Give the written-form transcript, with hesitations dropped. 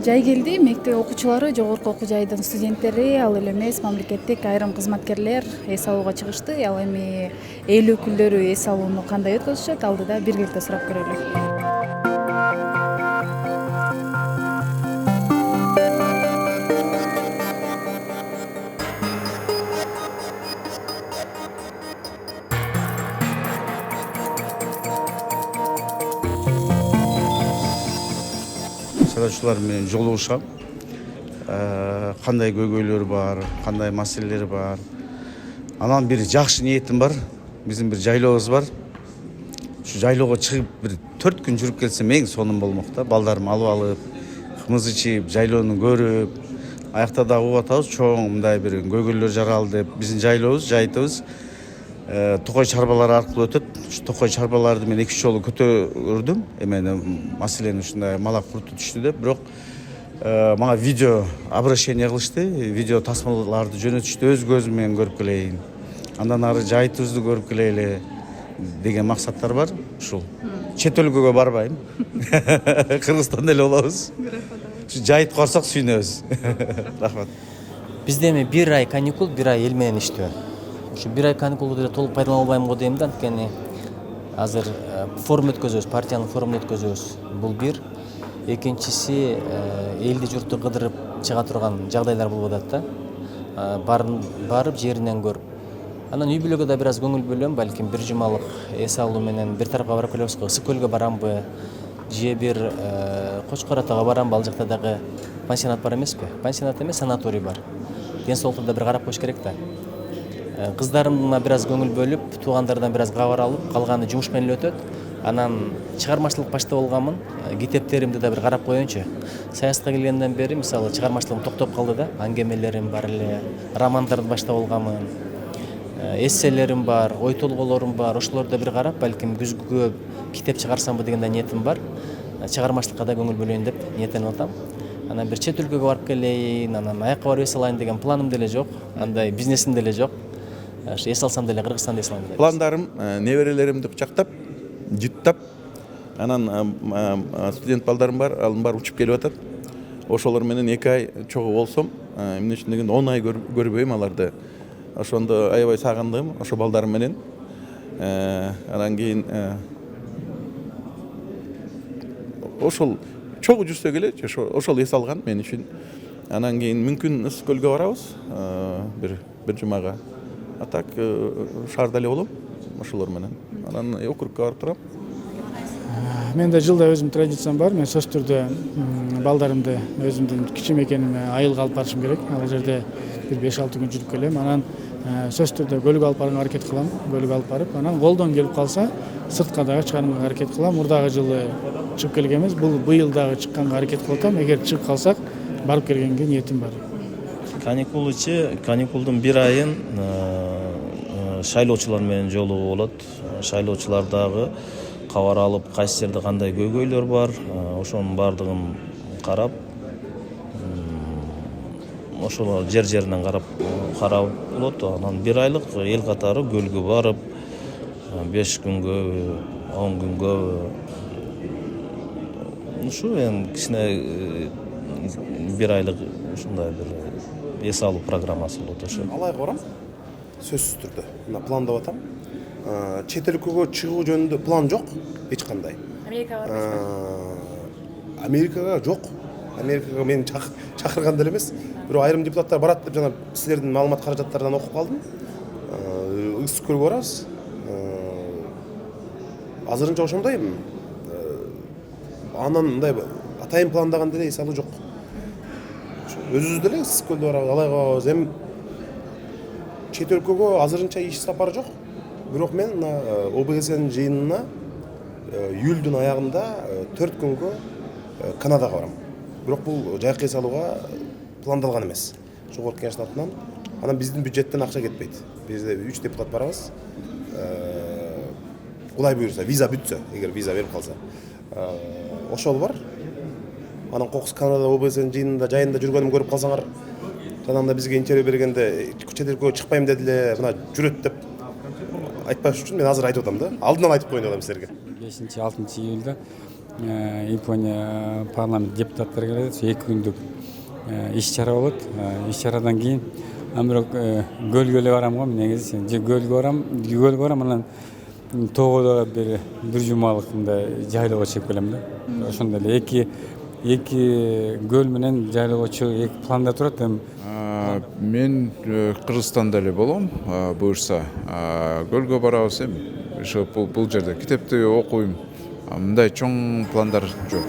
Жай келди, мектеп окуучулары, жогорку окуу жайдын студенттери, ал эле эмес мамлекеттик айрым кызматкерлер эс алууга чыгышты. Ал эми эл өкүлдөрү эс алууну кандай өткөзүшөт, алдыда биргеликте сурап көрөлү. Сайлаушылар менен жолугушам. Кандай көйгөйлөр бар, кандай маселелер бар. Анан бир жакшы ниетим бар. Биздин бир жайлообуз бар. Ушу жайлоого чыгып бир 4 күн жүрүп келсем эң сонун болмок да. Балдарым алып, кымыз ичип, жайлоону көрүп, аякта да угуп атабыз, чоң мындай бир көйгөйлөр жаралды деп биздин жайлообуз, жайтыбыз токой чарбалары аркылуу өтөт. Ушу токой чарбаларды мен 2 жолу көтөрдүм. Эмени маселени ушундай мала курту түштү деп, бирок мага видео обращение кылышты. Видео тасмаларды жөнөтүштү, өз көзүм менен көрүп келейин. Андан ары жайтыбызды көрүп келели деген максаттар бар. Ушул. Чет өлкөгө барбайм. Кыргызстанда эле болобуз. Ушу жайыт корсок сүйүнөбүз. Рахмат. Бизде эми 1 ай каникул, 1 ай эл менен иштөө. Ушу 1 ай каникулду деле толук пайдалана албайм го дейм да, анткени азыр форум өткөзөбүз, партиянын форумун өткөзөбүз. Бул бир. Экинчиси, элди журтту кыдырып чыга турган жагдайлар болуп атат да. Барып жеринен көрүп. Анан үй бүлөгө да бир аз көңүл бөлөм, балким бир жумалык эс алуу менен бир тарапка барып келебиз го. Ысык көлгө барамбы, же бир Кочкор Атага барамбы, ал жакта дагы пансионат бар эмеспи? Пансионат эмес, санаторий бар. Ден соолукту да бир карап коюш керек да. Кыздарыма бир аз көңүл бөлүп, туугандардан бир аз кабар алып, калганы жумуш менен эле өтөт. Анан чыгармачылык баштап алганмын, китептеримди да бир карап коеюнчу. Саясатка келгенден бери мисалы чыгармачылыгым токтоп калды да. Аңгемелерим бар эле, романдарды баштап алганмын. Эсселерим бар, ой толголорум бар. Ошолорду бир карап, балким күзгүгө китеп чыгарсамбы деген да ниетим бар. Чыгармачылыкка да көңүл бөлөйүн деп ниеттенип атам. Анан бир чет өлкөгө барып келейин, анан аякка барып эс алайын деген планым деле жок. Андай бизнесим деле жок. Эс алсам деле Кыргызстанда эс алам деп. Пландарым неберелеримди кучактап, жыттап, анан студент балдарым бар, алым бар учуп келип атат. Ошолор менен 2 ай чогуу болсом, эмне үчүн дегенде 10 ай көрбөйм аларды. Ошондо аябай сагындым, ошо балдарым менен. Анан кийин ошол чогуу жүрсө эле, ошол эс алган мен үчүн. Анан кийин мүмкүн Ысык көлгө барабыз, бир жумага. А так шаарда эле болом ошолор менен. Анан округка барып турам. Менде жылда өзүм традициям бар. Мен сөзсүз түрдө балдарымды өзүмдүн кичим экениме айылга алып барышым керек. Ал жерде бир 5-6 күн жүрүп келем. Анан сөзсүз түрдө көлгө алып барганга аракет кылам. Көлгө алып барып, анан колдон келип калса, сыртка дагы чыгарганга аракет кылам. Мурдагы жылы чыгып келгенбиз. Быйыл дагы чыкканга аракет кылып атам. Эгер чыгып калсак, барып келгенге ниетим бар. Каникулдун 1 айын шайлоочулар менен жолугуу болот. Шайлоочулар дагы кабар алып, кайсы жерде кандай көйгөйлөр бар, ошонун баардыгын карап, ошол жеринен карап болот. Анан 1 айлык эл катары көлгө барып, 5 күнгө, 10 күнгө ушу эми кичине 1 айлык ушундай бир эс алуу программасы болот ошо. Алайга барам. Сөзсүз түрдө. Мына пландап атам. Чет өлкөгө чыгуу жөнүндө план жок, эч кандай. Америкага барбайсызбы? Америкага жок. Америкага мени чакырган деле эмес. Бирок айрым депутаттар барат деп жана силердин маалымат каражаттарынан окуп калдым. Ысык көлгө барабыз. Азырынча ошондой. Анан мындай атайын пландаган деле эс алуу жок. Өзүбүз деле Ысык көлдө барабыз, Алайга барабыз. Эми чет өлкөгө азырынча иш сапары жок. Бирок мен ОБСН жыйынына июлдун аягында 4 күнгө Канадага барам. Бирок бул жайкы эс алууга пландалган эмес. Жогорку кеңеш тарапынан. Анан биздин бюджеттен акча кетпейт. Бизде 3 депутат барабыз. Кудай буйруса, виза бүтсө, эгер виза берип калса. Ошол бар. Анан Кокус Канада ОБСН жайында жүргөнүм көрүп калсаңар, жанагында бизге интервью бергенде чет өлкөгө чыкпайм дедиле, мына жүрөт деп айтпаш үчүн мен азыр айтып атам да. Алдынан айтып коеюн деп атам силерге. 5-6 июлда Япония парламент депутаттары келет. 2 күндүк иш чара болот. Иш чарадан кийин бирок көлгө эле барам го. Негизи же көлгө барам, анан тоого бир жумалык мындай жайлоого чыгып келем да. Ошондой эле эки көл менен жайлоого чыгып эки планда турат. Мен Кыргызстанда эле болом, буюрса. Көлгө барабыз эми. Бул жерде китепти окуйм. Мындай чоң пландар жок.